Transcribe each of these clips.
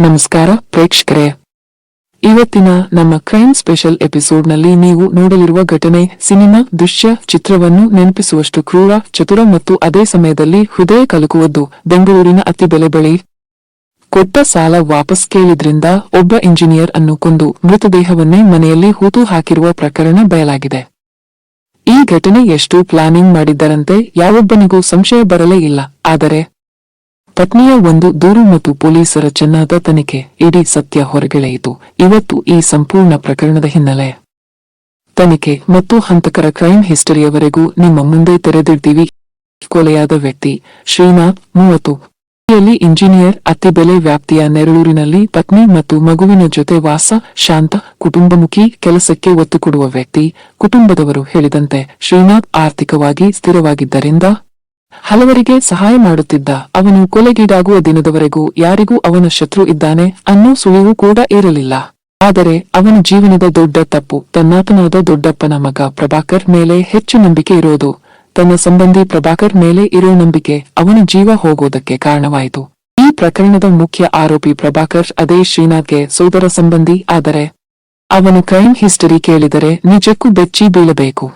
ನಮಸ್ಕಾರ ಪ್ರೇಕ್ಷಕರೇ, ಇವತ್ತಿನ ನಮ್ಮ ಕ್ರೈಮ್ ಸ್ಪೆಷಲ್ ಎಪಿಸೋಡ್ನಲ್ಲಿ ನೀವು ನೋಡಲಿರುವ ಘಟನೆ ಸಿನಿಮಾ ದೃಶ್ಯ ಚಿತ್ರವನ್ನು ನೆನಪಿಸುವಷ್ಟು ಕ್ರೂರ, ಚತುರ ಮತ್ತು ಅದೇ ಸಮಯದಲ್ಲಿ ಹೃದಯ ಕಲಕುವದ್ದು. ಬೆಂಗಳೂರಿನ ಅತಿ ಬೆಲೆ ಬಳಿ ಕೊಟ್ಟ ಸಾಲ ವಾಪಸ್ ಕೇಳಿದ್ರಿಂದ ಒಬ್ಬ ಇಂಜಿನಿಯರ್ ಅನ್ನು ಕೊಂದು ಮೃತದೇಹವನ್ನೇ ಮನೆಯಲ್ಲಿ ಹೂತು ಹಾಕಿರುವ ಪ್ರಕರಣ ಬಯಲಾಗಿದೆ. ಈ ಘಟನೆ ಎಷ್ಟು ಪ್ಲಾನಿಂಗ್ ಮಾಡಿದ್ದರಂತೆ ಯಾವೊಬ್ಬನಿಗೂ ಸಂಶಯ ಬರಲೇ ಇಲ್ಲ. ಆದರೆ ಪತ್ನಿಯ ಒಂದು ದೂರು ಮತ್ತು ಪೊಲೀಸರ ಚೆನ್ನಾದ ತನಿಖೆ ಇಡೀ ಸತ್ಯ ಹೊರಗೆಳೆಯಿತು. ಇವತ್ತು ಈ ಸಂಪೂರ್ಣ ಪ್ರಕರಣದ ಹಿನ್ನೆಲೆ, ತನಿಖೆ ಮತ್ತು ಹಂತಕರ ಕ್ರೈಮ್ ಹಿಸ್ಟರಿಯವರೆಗೂ ನಿಮ್ಮ ಮುಂದೆ ತೆರೆದಿಡ್ತೀವಿ. ಕೊಲೆಯಾದ ವ್ಯಕ್ತಿ ಶ್ರೀನಾಥ್, 30, ಇಂಜಿನಿಯರ್, ಅತಿಬೆಲೆ ವ್ಯಾಪ್ತಿಯ ನೆರಳೂರಿನಲ್ಲಿ ಪತ್ನಿ ಮತ್ತು ಮಗುವಿನ ಜೊತೆ ವಾಸ. ಶಾಂತ, ಕುಟುಂಬಮುಖಿ, ಕೆಲಸಕ್ಕೆ ಒತ್ತು ಕೊಡುವ ವ್ಯಕ್ತಿ. ಕುಟುಂಬದವರು ಹೇಳಿದಂತೆ ಶ್ರೀನಾಥ್ ಆರ್ಥಿಕವಾಗಿ ಸ್ಥಿರವಾಗಿದ್ದರಿಂದ ಹಲವರಿಗೆ ಸಹಾಯ ಮಾಡುತ್ತಿದ್ದ. ಅವನು ಕೊಲೆಗೀಡಾಗುವ ದಿನದವರೆಗೂ ಯಾರಿಗೂ ಅವನ ಶತ್ರು ಇದ್ದಾನೆ ಅನ್ನೋ ಸುಳಿವು ಕೂಡ ಇರಲಿಲ್ಲ. ಆದರೆ ಅವನ ಜೀವನದ ದೊಡ್ಡ ತಪ್ಪು ತನ್ನಾತನಾದ ದೊಡ್ಡಪ್ಪನ ಮಗ ಪ್ರಭಾಕರ್ ಮೇಲೆ ಹೆಚ್ಚು ನಂಬಿಕೆ ಇರೋದು. ತನ್ನ ಸಂಬಂಧಿ ಪ್ರಭಾಕರ್ ಮೇಲೆ ಇರೋ ನಂಬಿಕೆ ಅವನ ಜೀವ ಹೋಗೋದಕ್ಕೆ ಕಾರಣವಾಯಿತು. ಈ ಪ್ರಕರಣದ ಮುಖ್ಯ ಆರೋಪಿ ಪ್ರಭಾಕರ್ ಅದೇ ಶ್ರೀನಾಥ್ಗೆ ಸೋದರ ಸಂಬಂಧಿ. ಆದರೆ ಅವನ ಕ್ರೈಮ್ ಹಿಸ್ಟರಿ ಕೇಳಿದರೆ ನಿಜಕ್ಕೂ ಬೆಚ್ಚಿ ಬೀಳಬೇಕು.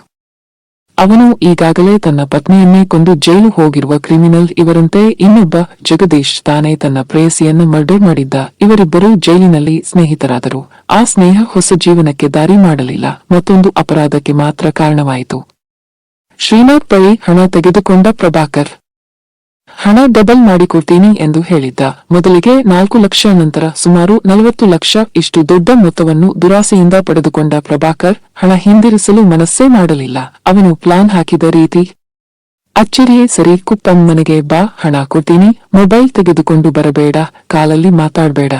ಅವನು ಈಗಾಗಲೇ ತನ್ನ ಪತ್ನಿಯನ್ನೇ ಕೊಂದು ಜೈಲು ಹೋಗಿರುವ ಕ್ರಿಮಿನಲ್. ಇವರಂತೆ ಇನ್ನೊಬ್ಬ ಜಗದೀಶ್ ತಾನೇ ತನ್ನ ಪ್ರೇಯಸಿಯನ್ನು ಮರ್ಡರ್ ಮಾಡಿದ್ದ. ಇವರಿಬ್ಬರೂ ಜೈಲಿನಲ್ಲಿ ಸ್ನೇಹಿತರಾದರು. ಆ ಸ್ನೇಹ ಹೊಸ ಜೀವನಕ್ಕೆ ದಾರಿ ಮಾಡಲಿಲ್ಲ, ಮತ್ತೊಂದು ಅಪರಾಧಕ್ಕೆ ಮಾತ್ರ ಕಾರಣವಾಯಿತು. ಶ್ರೀನಾಥ್ ಬಳಿ ಹಣ ತೆಗೆದುಕೊಂಡ ಪ್ರಭಾಕರ್ ಹಣ ಡಬಲ್ ಮಾಡಿಕೊಡ್ತೀನಿ ಎಂದು ಹೇಳಿದ್ದ. ಮೊದಲಿಗೆ 4 ಲಕ್ಷ, ನಂತರ ಸುಮಾರು 40 ಲಕ್ಷ. ಇಷ್ಟು ದೊಡ್ಡ ಮೊತ್ತವನ್ನು ದುರಾಸೆಯಿಂದ ಪಡೆದುಕೊಂಡ ಪ್ರಭಾಕರ್ ಹಣ ಹಿಂದಿರಿಸಲು ಮನಸ್ಸೇ ಮಾಡಲಿಲ್ಲ. ಅವನು ಪ್ಲಾನ್ ಹಾಕಿದ ರೀತಿ ಅಚ್ಚರಿಯೇ ಸರಿ. ಕುಪ್ಪಂ ಮನೆಗೆ ಬಾ, ಹಣ ಕೊಡ್ತೀನಿ, ಮೊಬೈಲ್ ತೆಗೆದುಕೊಂಡು ಬರಬೇಡ, ಕಾಲಲ್ಲಿ ಮಾತಾಡಬೇಡ,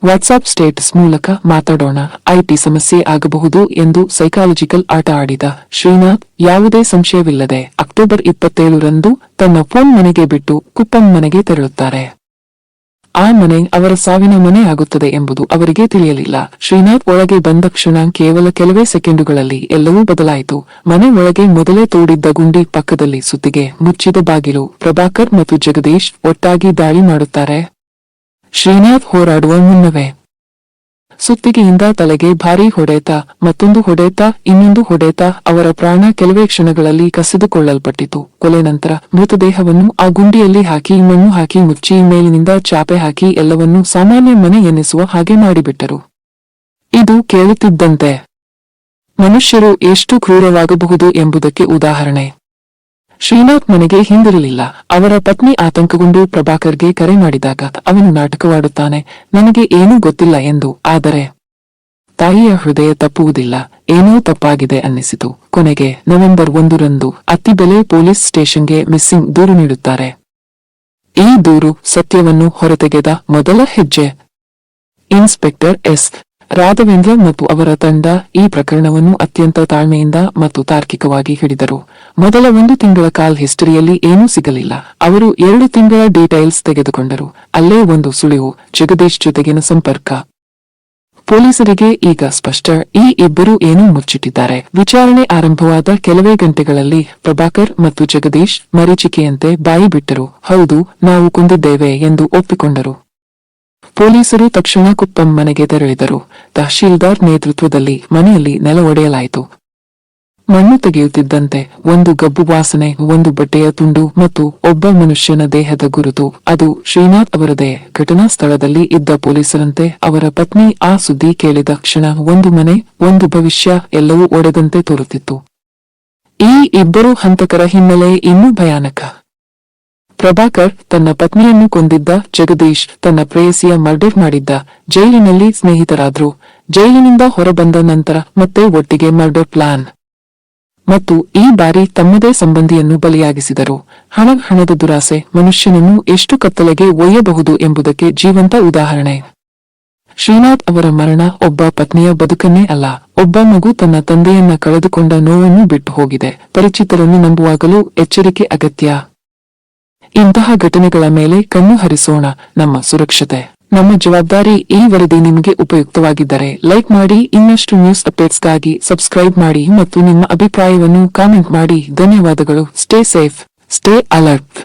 ವಾಟ್ಸಾಪ್ ಸ್ಟೇಟಸ್ ಮೂಲಕ ಮಾತಾಡೋಣ, ಐಟಿ ಸಮಸ್ಯೆ ಆಗಬಹುದು ಎಂದು ಸೈಕಾಲಜಿಕಲ್ ಆಟ ಆಡಿದ ಶ್ರೀನಾಥ್ ಯಾವುದೇ ಸಂಶಯವಿಲ್ಲದೆ ಅಕ್ಟೋಬರ್ 27ರಂದು ತನ್ನ ಫೋನ್ ಮನೆಗೆ ಬಿಟ್ಟು ಕುಪ್ಪಂ ಮನೆಗೆ ತೆರಳುತ್ತಾರೆ. ಆ ಮನೆ ಅವರ ಸಾವಿನ ಮನೆ ಆಗುತ್ತದೆ ಎಂಬುದು ಅವರಿಗೆ ತಿಳಿಯಲಿಲ್ಲ. ಶ್ರೀನಾಥ್ ಒಳಗೆ ಬಂದ ಕ್ಷಣ ಕೇವಲ ಕೆಲವೇ ಸೆಕೆಂಡುಗಳಲ್ಲಿ ಎಲ್ಲವೂ ಬದಲಾಯಿತು. ಮನೆ ಒಳಗೆ ಮೊದಲೇ ತೋಡಿದ್ದ ಗುಂಡಿ, ಪಕ್ಕದಲ್ಲಿ ಸುತ್ತಿಗೆ ಮುಚ್ಚಿದ ಬಾಗಿಲು. ಪ್ರಭಾಕರ್ ಮತ್ತು ಜಗದೀಶ್ ಒಟ್ಟಾಗಿ ದಾಳಿ ಮಾಡುತ್ತಾರೆ. ಶ್ರೀನಾಥ್ ಹೋರಾಡುವ ಮುನ್ನವೇ ಸುತ್ತಿಗೆಯಿಂದ ತಲೆಗೆ ಭಾರೀ ಹೊಡೆತ, ಮತ್ತೊಂದು ಹೊಡೆತ, ಇನ್ನೊಂದು ಹೊಡೆತ. ಅವರ ಪ್ರಾಣ ಕೆಲವೇ ಕ್ಷಣಗಳಲ್ಲಿ ಕಸಿದುಕೊಳ್ಳಲ್ಪಟ್ಟಿತು. ಕೊಲೆ ನಂತರ ಮೃತದೇಹವನ್ನು ಆ ಗುಂಡಿಯಲ್ಲಿ ಹಾಕಿ ಮಣ್ಣು ಹಾಕಿ ಮುಚ್ಚಿ ಮೇಲಿನಿಂದ ಚಾಪೆ ಹಾಕಿ ಎಲ್ಲವನ್ನೂ ಸಾಮಾನ್ಯ ಮನೆ ಎನ್ನಿಸುವ ಹಾಗೆ ಮಾಡಿಬಿಟ್ಟರು. ಇದು ಕೇಳುತ್ತಿದ್ದಂತೆ ಮನುಷ್ಯರು ಎಷ್ಟು ಕ್ರೂರವಾಗಬಹುದು ಎಂಬುದಕ್ಕೆ ಉದಾಹರಣೆ. ಶ್ರೀನಾಥ್ ಮನೆಗೆ ಹಿಂದಿರಲಿಲ್ಲ. ಅವರ ಪತ್ನಿ ಆತಂಕಗೊಂಡು ಪ್ರಭಾಕರ್ಗೆ ಕರೆ ಮಾಡಿದಾಗ ಅವನು ನಾಟಕವಾಡುತ್ತಾನೆ, ನನಗೆ ಏನೂ ಗೊತ್ತಿಲ್ಲ ಎಂದು. ಆದರೆ ತಾಯಿಯ ಹೃದಯ ತಪ್ಪುವುದಿಲ್ಲ. ಏನೋ ತಪ್ಪಾಗಿದೆ ಅನ್ನಿಸಿತು. ಕೊನೆಗೆ ನವೆಂಬರ್ 1ರಂದು ಅತ್ತಿಬೆಲೆ ಪೊಲೀಸ್ ಸ್ಟೇಷನ್ಗೆ ಮಿಸ್ಸಿಂಗ್ ದೂರು ನೀಡುತ್ತಾರೆ. ಈ ದೂರು ಸತ್ಯವನ್ನು ಹೊರತೆಗೆದ ಮೊದಲ ಹೆಜ್ಜೆ. Inspector S. ರಾಘವೇಂದ್ರ ಮತ್ತು ಅವರ ತಂಡ ಈ ಪ್ರಕರಣವನ್ನು ಅತ್ಯಂತ ತಾಳ್ಮೆಯಿಂದ ಮತ್ತು ತಾರ್ಕಿಕವಾಗಿ ಹಿಡಿದರು. ಮೊದಲ 1 ತಿಂಗಳ ಕಾಲ್ ಹಿಸ್ಟರಿಯಲ್ಲಿ ಏನೂ ಸಿಗಲಿಲ್ಲ. ಅವರು 2 ತಿಂಗಳ ಡೀಟೈಲ್ಸ್ ತೆಗೆದುಕೊಂಡರು. ಅಲ್ಲೇ ಒಂದು ಸುಳಿವು, ಜಗದೀಶ್ ಜೊತೆಗಿನ ಸಂಪರ್ಕ. ಪೊಲೀಸರಿಗೆ ಈಗ ಸ್ಪಷ್ಟ, ಈ ಇಬ್ಬರು ಏನೂ ಮುಚ್ಚಿಟ್ಟಿದ್ದಾರೆ. ವಿಚಾರಣೆ ಆರಂಭವಾದ ಕೆಲವೇ ಗಂಟೆಗಳಲ್ಲಿ ಪ್ರಭಾಕರ್ ಮತ್ತು ಜಗದೀಶ್ ಮರೀಚಿಕೆಯಂತೆ ಬಾಯಿ ಬಿಟ್ಟರು. ಹೌದು, ನಾವು ಕೊಂದಿದ್ದೇವೆ ಎಂದು ಒಪ್ಪಿಕೊಂಡರು. ಪೊಲೀಸರು ತಕ್ಷಣ ಕುಪ್ಪಂ ಮನೆಗೆ ತೆರಳಿದರು. ತಹಶೀಲ್ದಾರ್ ನೇತೃತ್ವದಲ್ಲಿ ಮನೆಯಲ್ಲಿ ನೆಲ ಒಡೆಯಲಾಯಿತು. ಮಣ್ಣು ತೆಗೆಯುತ್ತಿದ್ದಂತೆ ಒಂದು ಗಬ್ಬು ವಾಸನೆ, ಒಂದು ಬಟ್ಟೆಯ ತುಂಡು ಮತ್ತು ಒಬ್ಬ ಮನುಷ್ಯನ ದೇಹದ ಗುರುತು. ಅದು ಶ್ರೀನಾಥ್ ಅವರದೇ. ಘಟನಾ ಸ್ಥಳದಲ್ಲಿ ಇದ್ದ ಪೊಲೀಸರಂತೆ ಅವರ ಪತ್ನಿ ಆ ಸುದ್ದಿ ಕೇಳಿದ ಕ್ಷಣ ಒಂದು ಮನೆ, ಒಂದು ಭವಿಷ್ಯ, ಎಲ್ಲವೂ ಒಡೆದಂತೆ ತೋರುತ್ತಿತ್ತು. ಈ ಇಬ್ಬರು ಹಂತಕರ ಹಿನ್ನೆಲೆ ಇನ್ನೂ ಭಯಾನಕ. ಪ್ರಭಾಕರ್ ತನ್ನ ಪತ್ನಿಯನ್ನು ಕೊಂದಿದ್ದ, ಜಗದೀಶ್ ತನ್ನ ಪ್ರೇಯಸಿಯ ಮರ್ಡರ್ ಮಾಡಿದ್ದ. ಜೈಲಿನಲ್ಲಿ ಸ್ನೇಹಿತರಾದ್ರು. ಜೈಲಿನಿಂದ ಹೊರಬಂದ ನಂತರ ಮತ್ತೆ ಒಟ್ಟಿಗೆ ಮರ್ಡರ್ ಪ್ಲಾನ್. ಮತ್ತು ಈ ಬಾರಿ ತಮ್ಮದೇ ಸಂಬಂಧಿಯನ್ನು ಬಲಿಯಾಗಿಸಿದರು. ಹಣದ ದುರಾಸೆ ಮನುಷ್ಯನನ್ನು ಎಷ್ಟು ಕತ್ತಲೆಗೆ ಒಯ್ಯಬಹುದು ಎಂಬುದಕ್ಕೆ ಜೀವಂತ ಉದಾಹರಣೆ. ಶ್ರೀನಾಥ್ ಅವರ ಮರಣ ಒಬ್ಬ ಪತ್ನಿಯ ಬದುಕನ್ನೇ ಅಲ್ಲ, ಒಬ್ಬ ಮಗು ತನ್ನ ತಂದೆಯನ್ನ ಕಳೆದುಕೊಂಡ ನೋವನ್ನು ಬಿಟ್ಟು ಹೋಗಿದೆ. ಪರಿಚಿತರನ್ನು ನಂಬುವಾಗಲೂ ಎಚ್ಚರಿಕೆ ಅಗತ್ಯ. ಇಂತಹ ಘಟನೆಗಳ ಮೇಲೆ ಕಣ್ಣು ಹರಿಸೋಣ. ನಮ್ಮ ಸುರಕ್ಷತೆ ನಮ್ಮ ಜವಾಬ್ದಾರಿ. ಈ ವರದಿ ನಿಮಗೆ ಉಪಯುಕ್ತವಾಗಿದ್ದರೆ ಲೈಕ್ ಮಾಡಿ. ಇನ್ನಷ್ಟು ನ್ಯೂಸ್ ಅಪ್ಡೇಟ್ಸ್ಗಾಗಿ ಸಬ್ಸ್ಕ್ರೈಬ್ ಮಾಡಿ ಮತ್ತು ನಿಮ್ಮ ಅಭಿಪ್ರಾಯವನ್ನು ಕಾಮೆಂಟ್ ಮಾಡಿ. ಧನ್ಯವಾದಗಳು. Stay safe, stay alert.